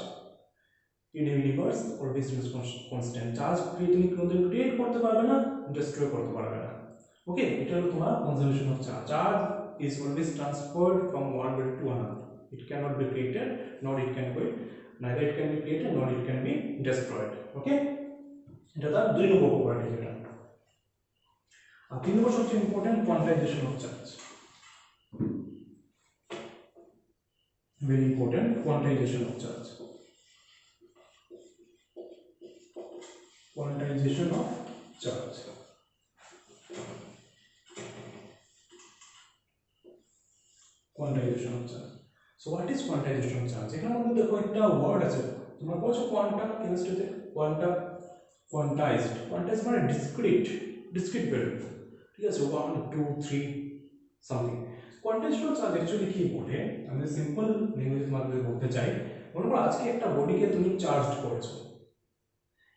in universe always remains constant. Charge তুমি কোনোদিন ক্রিয়েট করতে পারবে না, ডিস্ট্রয় করতে পারবে না। ওকে, এটা হলো তোমার conservation of charge. Charge is always transferred from one body to another, it cannot be created nor it can be, neither it can be created nor it can be destroyed. Okay, এটা তার দুই number property যেটা। আর তিন নম্বর সবচেয়ে important, quantisation of charge, very important, quantization of charge, quantization of charge, quantization of charge. So what is quantization of charge? এখানে মধ্যে দেখো একটা ওয়ার্ড আছে, তোমরা পড়ছো কোয়ান্টাম কেমিস্ট্রিতে, কোয়ান্টাইজড মানে ডিসক্রিট ভ্যালু, ঠিক আছে, 1 2 3 something. Quantisation of charge actually কি বলে, আমি সিম্পল ল্যাঙ্গুয়েজে তোমাদের বলতে চাই। মনে করো আজকে একটা বডিকে তুমি চার্জড করেছো,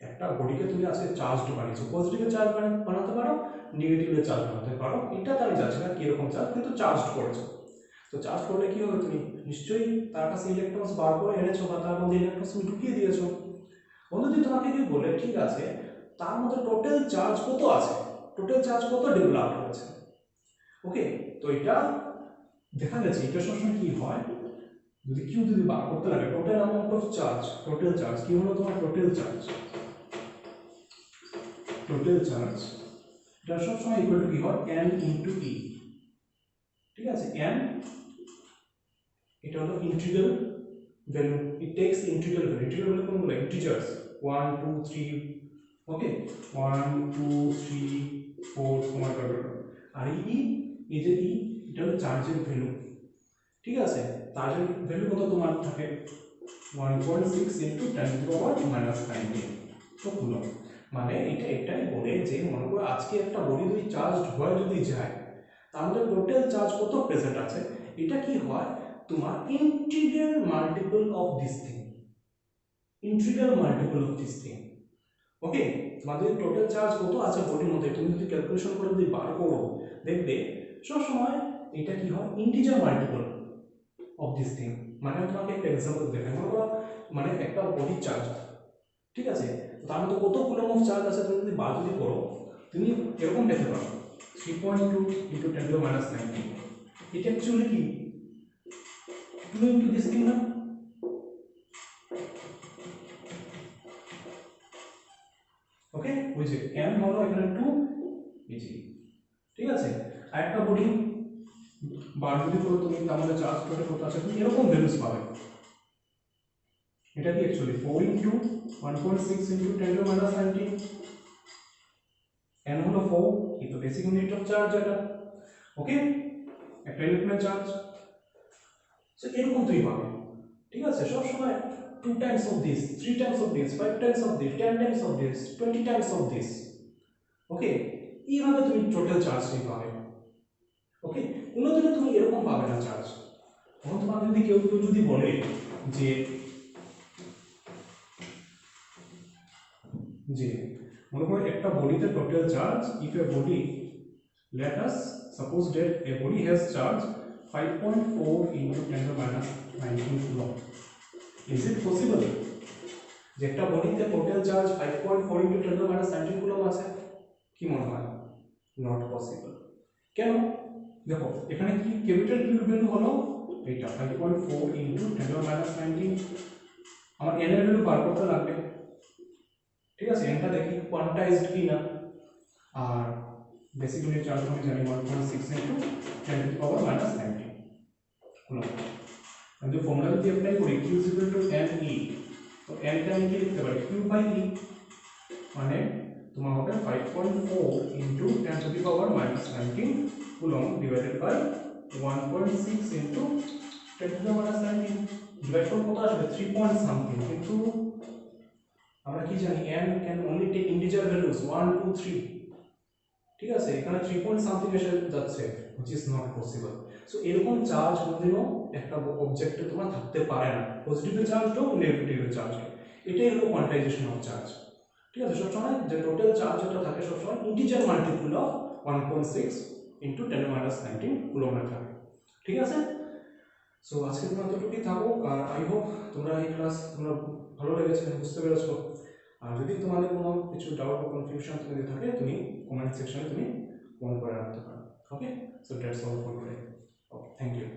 একটা বডিকে তুমি আজকে চার্জড বানিয়েছো, পজিটিভে চার্জ বানাতে পারো, নেগেটিভে চার্জ বানাতে পারো, এটা তো আমি যাচ্ছি না কিরকম চার্জ, কিন্তু চার্জড করেছো। তো চার্জ করলে কি হবে, তুমি নিশ্চয়ই তার কাছে ইলেকট্রনস বার করে এনেছো, বা তার মধ্যে ইলেকট্রনস তুমি ঢুকিয়ে দিয়েছো। বন্ধুদি তোমাকে কি বলে, ঠিক আছে, তার মধ্যে টোটাল চার্জ কত আছে, টোটাল চার্জ কত ডেভেলপ হয়েছে। ওকে, তো এটা দেখা গেছে, এটা সবসময় কি হয়, যদি কিউ যদি বার করতে লাগে, total amount of charge, total charge কি হলো তোমার, টোটাল চার্জ এটা সবসময় ইকুয়াল টু কি হয়, n ইনটু e। ঠিক আছে, n এটা হলো ইন্টিগ্রাল ভ্যালু, ইট টেকস ইন্টিগ্রাল ভ্যালু কোনগুলো, ইন্টিজার্স 1 2 3, ওকে, 1 2 3 4 তোমার আর এই যে ই, এটা হলো চার্জের ভ্যালু। ঠিক আছে, চার্জের ভ্যালু কত তোমার থাকে, 1.6 ইনটু 10 টু দি পাওয়ার -19 তো কুলম্ব। মানে এটা এটাই বলে যে, মনে করো আজকে একটা বডি যদি চার্জড হয়ে যদি যায়, তার মধ্যে টোটাল চার্জ কত প্রেজেন্ট আছে, এটা কি হয়, তোমার integral multiple of this thing, integral multiple of this thing. Okay, তোমাদের টোটাল চার্জ কত আছে বডির মধ্যে, তুমি যদি ক্যালকুলেশন করে যদি বার করো, দেখবে সব সময় এটা কি হয়, integer multiple of this thing. মানে আমি তোমাকে একটা এক্সাম্পল দেখাই, মনে করো মানে একটা বডি চার্জ, ঠিক আছে, তার মধ্যে কত কুলম্ব অফ চার্জ আছে, তুমি যদি বার যদি করো, তুমি এরকম পেতে পারো 3.2 ইনটু 10 টু দি মাইনাস 19। এটা অ্যাকচুয়ালি কি 2 ইনটু দিস থিং না, ওকে, ওই যে m হলো এখানে 2 ইজি। ঠিক আছে, আর একটা বডি বার যদি করো তুমি, তার মধ্যে চার্জ টোটাল কত আছে, তুমি এরকম ভ্যালুস পাবে। এটা কি actually 4 into 1.6 into 10 to the minus 19, n হলো 4, এই তো বেসিক ইউনিট অফ চার্জ এটা। ওকে, একটা ইলেকট্রনের চার্জ, সো এরকম তুমি পাবে। ঠিক আছে, সব সময় 2 times of this, 3 times of this, 5 times of this, 10 times of this, 20 times of this. Okay, এইভাবে তুমি টোটাল চার্জটি পাবে। ওকে, কোনোদিনও তুমি এরকম পাবে না চার্জ। তখন তোমার যদি কেউ কেউ যদি বলে যে যে মনে করো একটা বডিতে total charge, if A body, let us suppose that a body has charge 5.4 into 10 to minus 19 coulomb. Is it possible যে একটা বডিতে total charge 5.4 into 10 to minus 19 coulomb আছে? কি মনে হয়? Not possible. কেন? দেখো এখানে কি ক্যাপিটাল কিউ ভ্যালু হলো এটা 5.4 into 10 to minus 19, আমার n এর ভ্যালু বার করতে লাগবে, ঠিক আছে? nটা দেখি কোয়ান্টাইজড কি না, আর বেসিক ইউনিট চার্জ আমি জানি 1.6 into 10 to the power minus 19 coulomb. আমি যে ফর্মুলা যদি অ্যাপ্লাই করি q is equal to ne, তো n টা আমি কি লিখতে পারি q by e, মানে তোমার হবে 5.4 into 10 to the power minus 19 coulomb divided by 1.6 into 10 to the minus 19, divide করলে কত আসবে 3 পয়েন্ট সামথিং, কিন্তু আমরা কি জানি n can only take integer values 1 2 3, ঠিক আছে? এখানে 3 পয়েন্ট সামথিং এসে যাচ্ছে, which is not possible. So এরকম চার্জ কোনদিনও একটা অবজেক্টে তোমার থাকতে পারে না, পজিটিভ চার্জ হোক নেগেটিভ চার্জ হোক, এটাই হলো কোয়ান্টাইজেশন অফ চার্জ, ঠিক আছে? সবসময় যে টোটাল চার্জ যেটা থাকে সবসময় integer multiple of 1.6 into 10 minus 19 coulomb থাকে, ঠিক আছে? সো আজকে তোমরা এতটুকুই থাকো, আর আই হোপ তোমরা এই ক্লাস তোমরা ভালো লেগেছে, বুঝতে পেরেছো। আর যদি তোমাদের কোনো কিছু ডাউট বা কনফিউশন যদি থাকে তুমি কমেন্ট সেকশনে তুমি কমেন্ট করে রাখতে পারো। Okay, so that's all for today. Okay, thank you.